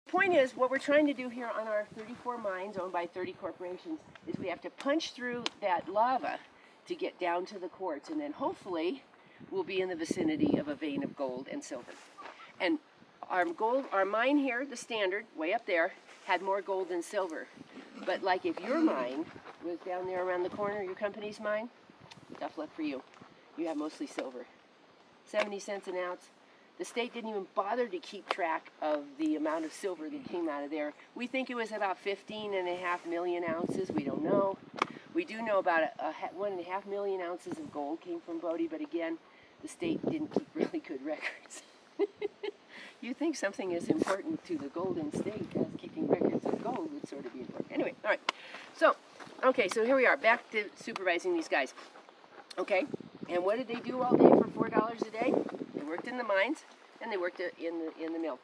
Point is, what we're trying to do here on our 34 mines owned by 30 corporations is we have to punch through that lava to get down to the quartz, and then hopefully we'll be in the vicinity of a vein of gold and silver. And our mine here, the Standard, way up there, had more gold than silver. But like if your mine was down there around the corner, your company's mine, tough luck for you. You have mostly silver. 70 cents an ounce. The state didn't even bother to keep track of the amount of silver that came out of there. We think it was about 15.5 million ounces. We don't know. We do know about 1.5 million ounces of gold came from Bodie, but again, the state didn't keep really good records. You think something as important to the Golden State as keeping records of gold would sort of be important. Anyway, all right. So, okay, so here we are, back to supervising these guys. Okay, and what did they do all day for $4 a day? They worked in the mines, and they worked in the mill.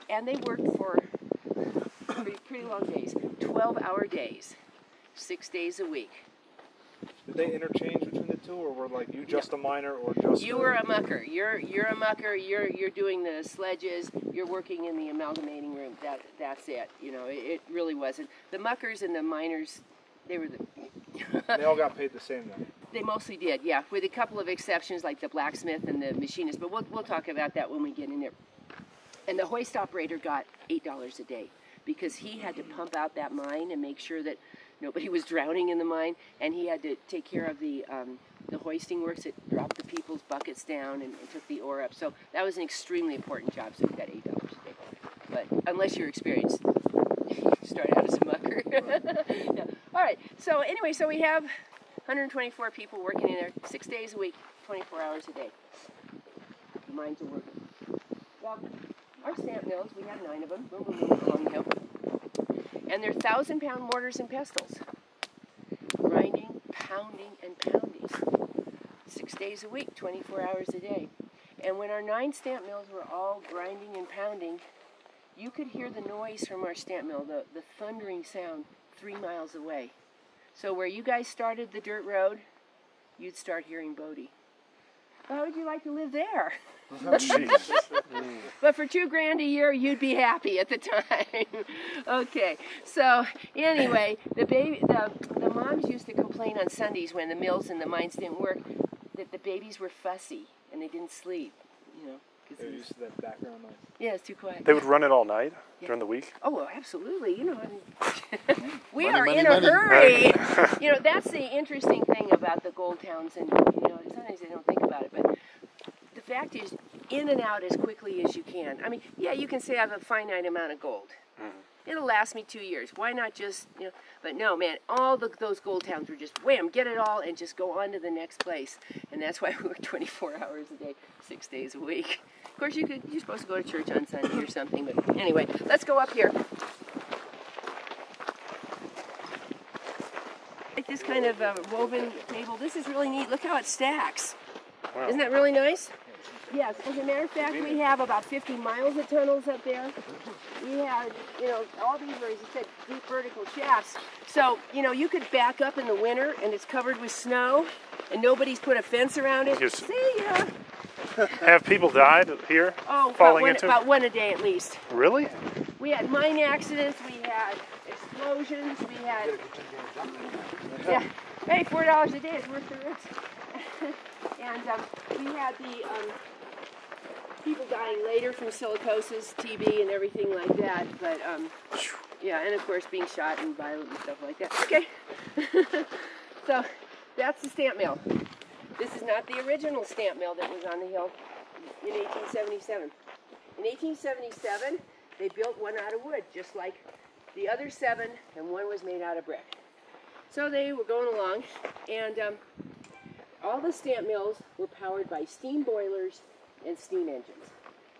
And they worked for pretty long days, 12-hour days, 6 days a week. Did they interchange between the two, or were like you just a miner or just? You were a mucker. You're a mucker. You're doing the sledges. You're working in the amalgamating room. That's it. You know, it really wasn't. The muckers and the miners, they were the. They all got paid the same then. They mostly did, yeah, with a couple of exceptions like the blacksmith and the machinist. But we'll talk about that when we get in there. And the hoist operator got $8 a day because he had to pump out that mine and make sure that nobody was drowning in the mine, and he had to take care of the hoisting works that dropped the people's buckets down and took the ore up. So that was an extremely important job, so he got $8 a day. But unless you're experienced, you start out as a mucker. Yeah. All right, so anyway, so we have 124 people working in there 6 days a week, 24 hours a day. The mines are working. Well, our stamp mills, we have 9 of them. We're moving along the hill. And they're 1,000-pound mortars and pestles. Grinding, pounding, and pounding. 6 days a week, 24 hours a day. And when our 9 stamp mills were all grinding and pounding, you could hear the noise from our stamp mill, the thundering sound, 3 miles away. So where you guys started the dirt road, you'd start hearing Bodie. Well, how would you like to live there? But for $2,000 a year, you'd be happy at the time. Okay, so anyway, the moms used to complain on Sundays when the mills and the mines didn't work that the babies were fussy and they didn't sleep, you know. They're used to that background noise. Yeah, it's too quiet. They would run it all night during the week? Oh, well, absolutely. You know, I mean, we are in a hurry. You know, that's the interesting thing about the gold towns, and you know, sometimes they don't think about it, but the fact is, in and out as quickly as you can. I mean, yeah, you can say I have a finite amount of gold. It'll last me 2 years. Why not just, you know, but no, man, all those gold towns were just wham, get it all and just go on to the next place. And that's why we work 24 hours a day, 6 days a week. Of course, you're supposed to go to church on Sunday or something, but anyway, let's go up here. Like this kind of woven table. This is really neat. Look how it stacks. Wow. Isn't that really nice? Yes, as a matter of fact, we have about 50 miles of tunnels up there. We have, you know, all these are, as I said, deep vertical shafts. So, you know, you could back up in the winter and it's covered with snow and nobody's put a fence around it. See ya. Have people died here? Oh, about one a day at least. Really? We had mine accidents, we had explosions, we had... Yeah. Hey, $4 a day is worth the risk. And we had the people dying later from silicosis, TB, and everything like that. But yeah, and of course being shot and violent and stuff like that. Okay. So that's the stamp mill. This is not the original stamp mill that was on the hill in 1877. In 1877, they built one out of wood, just like the other 7, and one was made out of brick. So they were going along, and all the stamp mills were powered by steam boilers and steam engines.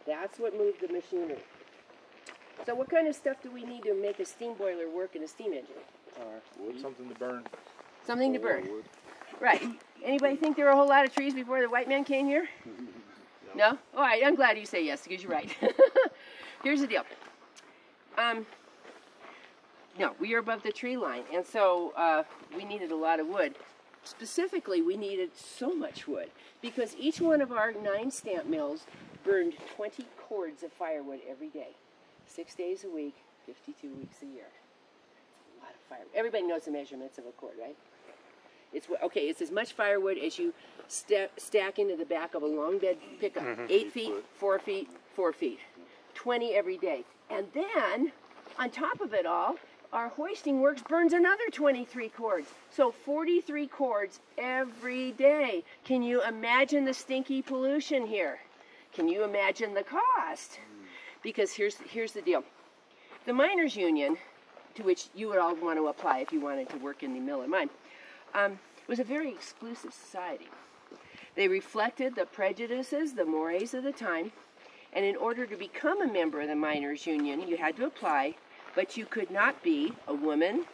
That's what moved the machinery. So what kind of stuff do we need to make a steam boiler work in a steam engine? Wood, something to burn. Something to burn. Right. Anybody think there were a whole lot of trees before the white men came here? No? All right, I'm glad you say yes, because you're right. Here's the deal. No, we are above the tree line, and so we needed a lot of wood. Specifically, we needed so much wood because each one of our 9 stamp mills burned 20 cords of firewood every day. 6 days a week, 52 weeks a year. That's a lot of firewood. Everybody knows the measurements of a cord, right? Okay, it's as much firewood as you stack into the back of a long bed pickup. 8 feet, 4 feet, 4 feet. 20 every day. And then, on top of it all, our hoisting works burns another 23 cords. So 43 cords every day. Can you imagine the stinky pollution here? Can you imagine the cost? Because here's the deal. The miners' union, to which you would all want to apply if you wanted to work in the mill or mine, was a very exclusive society. They reflected the prejudices, the mores of the time, and in order to become a member of the miners' union, you had to apply, but you could not be a woman,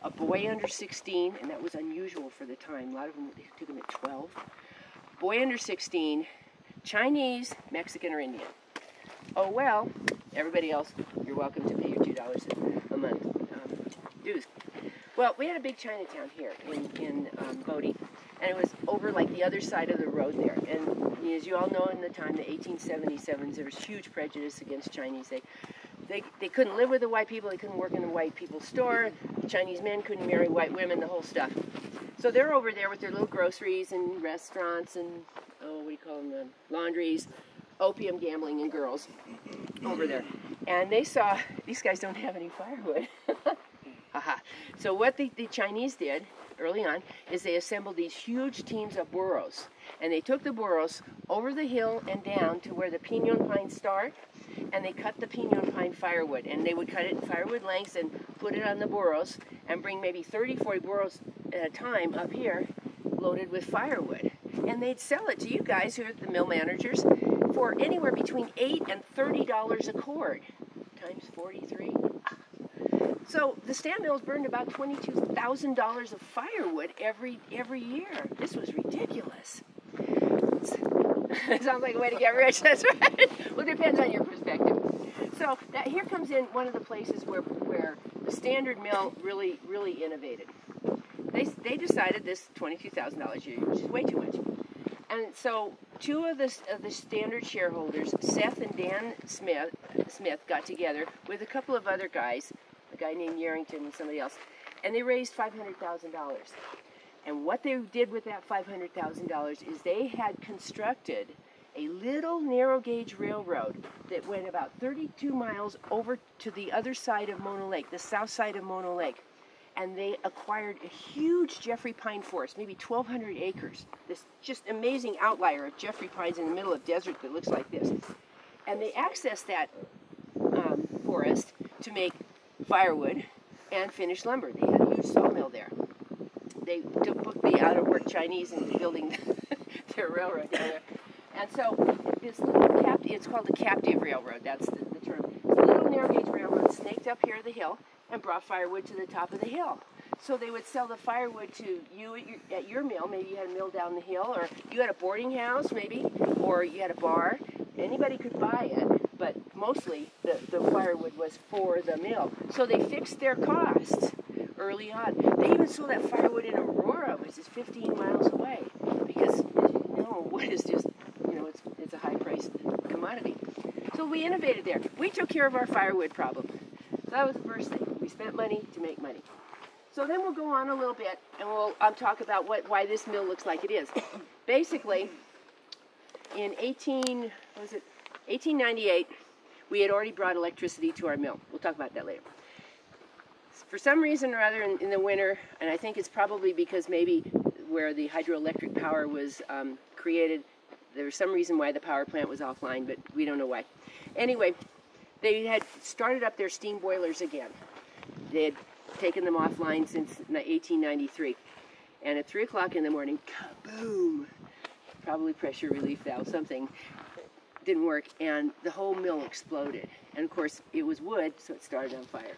a boy under 16, and that was unusual for the time. A lot of them, they took them at 12. Boy under 16, Chinese, Mexican, or Indian. Oh well, everybody else, you're welcome to pay your $2 a month dues. Well, we had a big Chinatown here in Bodie, and it was over like the other side of the road there. And as you all know, in the time, the 1877s, there was huge prejudice against Chinese. They couldn't live with the white people, they couldn't work in the white people's store, Chinese men couldn't marry white women, the whole stuff. So they're over there with their little groceries and restaurants and, what do you call them, laundries, opium gambling and girls over there. And they saw, these guys don't have any firewood. So what the Chinese did early on is they assembled these huge teams of burros. And they took the burros over the hill and down to where the pinon pines start, and they cut the pinon pine firewood. And they would cut it in firewood lengths and put it on the burros and bring maybe 30, 40 burros at a time up here loaded with firewood. And they'd sell it to you guys, who are the mill managers, for anywhere between $8 and $30 a cord, times 43. So the stand mills burned about $22,000 of firewood every year. This was ridiculous. It sounds like a way to get rich, that's right. Well, it depends on your perspective. So here comes in one of the places where the standard mill really innovated. They decided this $22,000 a year, which is way too much. And so two of the standard shareholders, Seth and Dan Smith, got together with a couple of other guys, a guy named Yarrington and somebody else, and they raised $500,000. And what they did with that $500,000 is they had constructed a little narrow gauge railroad that went about 32 miles over to the other side of Mono Lake, the south side of Mono Lake. And they acquired a huge Jeffrey pine forest, maybe 1,200 acres. This just amazing outlier of Jeffrey pines in the middle of desert that looks like this. And they accessed that forest to make firewood and finished lumber. They had a huge sawmill there. They took the out-of-work Chinese into building their railroad down there. And so this little it's called a captive railroad, that's the term. It's a little narrow gauge railroad snaked up here the hill and brought firewood to the top of the hill. So they would sell the firewood to you at your mill. Maybe you had a mill down the hill, or you had a boarding house maybe, or you had a bar. Anybody could buy it, but mostly the firewood was for the mill. So they fixed their costs early on. They even sold that firewood in Aurora, which is 15 miles away, because as you know, wood is just, it's a high-priced commodity. So we innovated there. We took care of our firewood problem. So that was the first thing. We spent money to make money. So then we'll go on a little bit, and we'll talk about why this mill looks like it is. Basically, in 1898, we had already brought electricity to our mill. We'll talk about that later. For some reason or other in the winter, and I think it's probably because maybe where the hydroelectric power was created, there was some reason why the power plant was offline, but we don't know why. Anyway, they had started up their steam boilers again. They had taken them offline since 1893. And at 3 o'clock in the morning, kaboom! Probably pressure relief valve, something didn't work, and the whole mill exploded. And of course, it was wood, so it started on fire.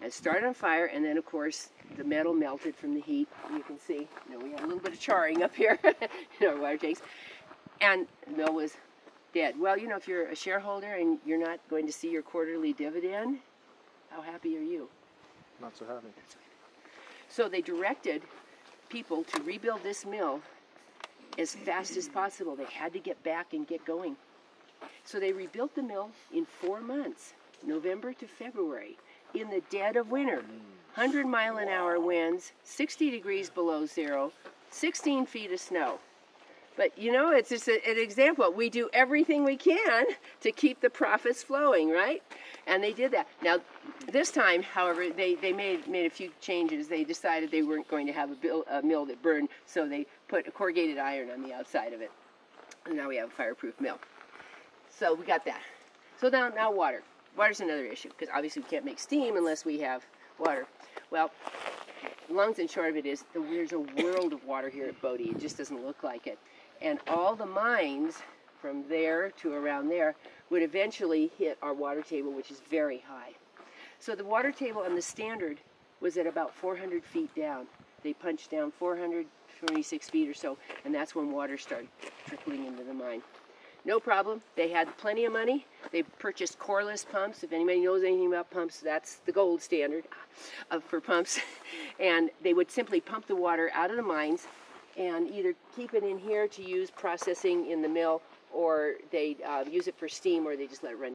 And it started on fire, and then of course, the metal melted from the heat. You can see, we had a little bit of charring up here in our water tanks. And the mill was dead. Well, if you're a shareholder and you're not going to see your quarterly dividend, how happy are you? Not so happy. So they directed people to rebuild this mill as fast as possible. They had to get back and get going. So they rebuilt the mill in 4 months. November to February, in the dead of winter. 100-mile-an-hour winds, 60 degrees below zero, 16 feet of snow. But you know, it's just an example. We do everything we can to keep the profits flowing, right? And they did that. Now, this time, however, they made a few changes. They decided they weren't going to have a mill that burned, so they put a corrugated iron on the outside of it. And now we have a fireproof mill. So we got that. So now water. Water's another issue, because obviously we can't make steam unless we have water. Well, long and short of it is, there's a world of water here at Bodie. It just doesn't look like it. And all the mines from there to around there would eventually hit our water table, which is very high. So the water table on the Standard was at about 400 feet down. They punched down 426 feet or so, and that's when water started trickling into the mine. No problem. They had plenty of money. They purchased coreless pumps. If anybody knows anything about pumps, that's the gold standard for pumps. And they would simply pump the water out of the mines and either keep it in here to use processing in the mill, or they use it for steam, or they just let it run